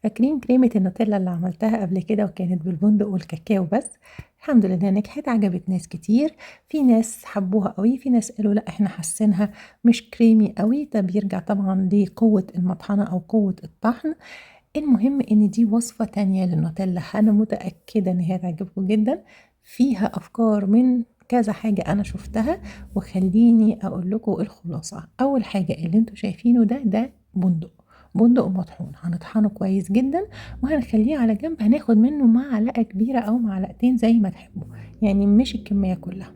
فاكرين كريمة النوتيلا اللي عملتها قبل كده وكانت بالبندق والكاكاو بس؟ الحمد لله نجحت، عجبت ناس كتير. في ناس حبوها قوي، في ناس قالوا لا احنا حاسينها مش كريمي قوي. ده بيرجع طبعا لقوة المطحنة او قوة الطحن. المهم ان دي وصفة تانية للنوتيلا، انا متأكدة ان هي تعجبكم جدا. فيها افكار من كذا حاجة انا شفتها، وخليني اقول لكم الخلاصة. اول حاجة اللي انتوا شايفينه ده بندق مطحون، هنطحنه كويس جدا وهنخليه على جنب. هناخد منه معلقة كبيرة او معلقتين زي ما تحبوا، يعني مش الكمية كلها.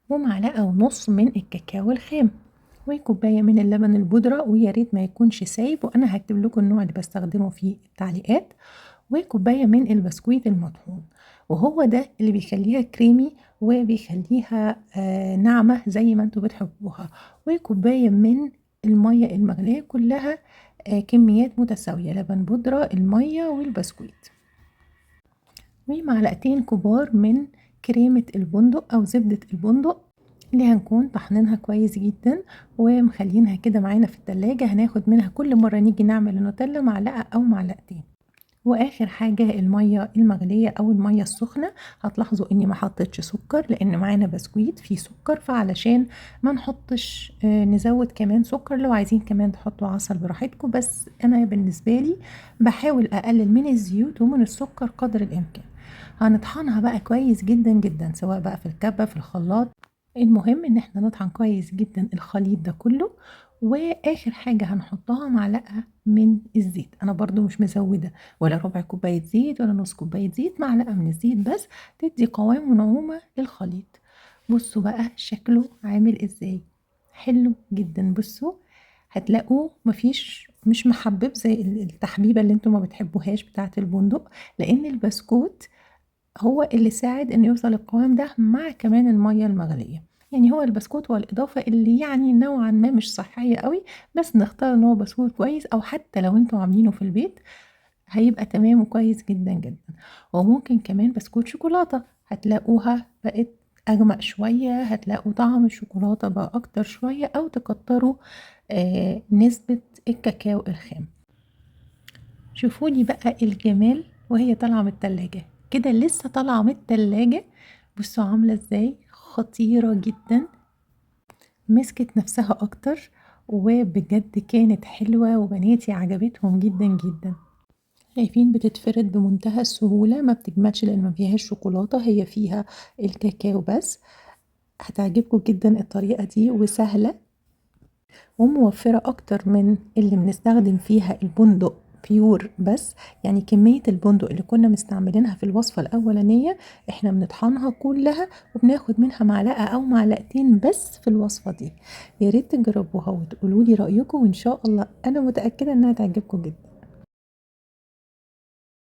ومعلقة ونص من الكاكاو الخام، وكوباية من اللبن البودرة، ويا ريت ما يكونش سايب، وانا هكتب لكم النوع اللي بستخدمه في التعليقات. وكوباية من البسكويت المطحون، وهو ده اللي بيخليها كريمي وبيخليها ناعمة زي ما انتوا بتحبوها. وكوباية من المية المغلية، كلها كميات متساوية، لبن بودرة المية والبسكويت. ومعلقتين كبار من كريمة البندق أو زبدة البندق اللي هنكون طحنينها كويس جدا ومخلينها كده معانا في التلاجة. هناخد منها كل مرة نيجي نعمل النوتيلا معلقة أو معلقتين. واخر حاجة المية المغلية او المية السخنة. هتلاحظوا اني ما حطيتش سكر لان معانا بسكويت فيه سكر، فعلشان ما نحطش نزود كمان سكر. لو عايزين كمان تحطوا عسل براحتكم، بس انا بالنسبة لي بحاول اقلل من الزيوت ومن السكر قدر الامكان. هنطحنها بقى كويس جدا جدا، سواء بقى في الكبة في الخلاط. المهم ان احنا نطحن كويس جدا الخليط ده كله. واخر حاجة هنحطها معلقة من الزيت، انا برضو مش مزودة ولا ربع كوباية زيت ولا نص كوباية زيت، معلقة من الزيت بس تدي قوام ونعومة للخليط. بصوا بقى شكله عامل ازاي، حلو جدا. بصوا هتلاقوه مش محبب زي التحبيبة اللي انتوا ما بتحبوهاش بتاعة البندق، لان البسكوت هو اللي ساعد انه يوصل القوام ده مع كمان المية المغلية. يعني هو البسكوت هو الإضافة اللي يعني نوعا ما مش صحية قوي، بس نختار ان هو بسكوت كويس، او حتى لو انتوا عاملينه في البيت هيبقى تمام وكويس جدا جدا. وممكن كمان بسكوت شوكولاتة، هتلاقوها بقت أغمق شوية، هتلاقوا طعم الشوكولاتة بقى أكتر شوية، أو تكتروا نسبة الكاكاو الخام. شوفولي بقى الجمال وهي طالعة من التلاجة كده، لسه طالعة من التلاجة. بصوا عاملة ازاي، خطيرة جدا، مسكت نفسها اكتر، وبجد كانت حلوة وبناتي عجبتهم جدا جدا. شايفين بتتفرد بمنتهى السهولة، ما بتجمدش لان ما فيهاش شوكولاتة، هي فيها الكاكاو بس. هتعجبكم جدا الطريقة دي، وسهلة وموفرة أكتر من اللي بنستخدم فيها البندق بيور بس. يعني كمية البندق اللي كنا مستعملينها في الوصفة الأولانية احنا بنطحنها كلها وبناخد منها معلقة أو معلقتين بس في الوصفة دي. يا ريت تجربوها وتقولوا لي رأيكم، وإن شاء الله أنا متأكدة إنها تعجبكم جدا.